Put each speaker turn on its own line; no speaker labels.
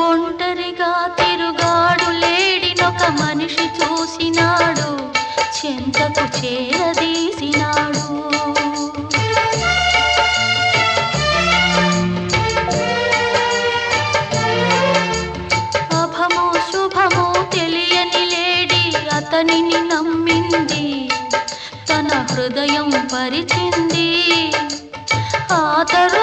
ఒంటరిగా తిరుగాడు లేడినొక మనిషి చూసినాడు, చెంతకు చేరదీసినాడు. అభము శుభము తెలియని లేడి అతనిని నమ్మింది, తన హృదయం పరిచింది. ఆ తరు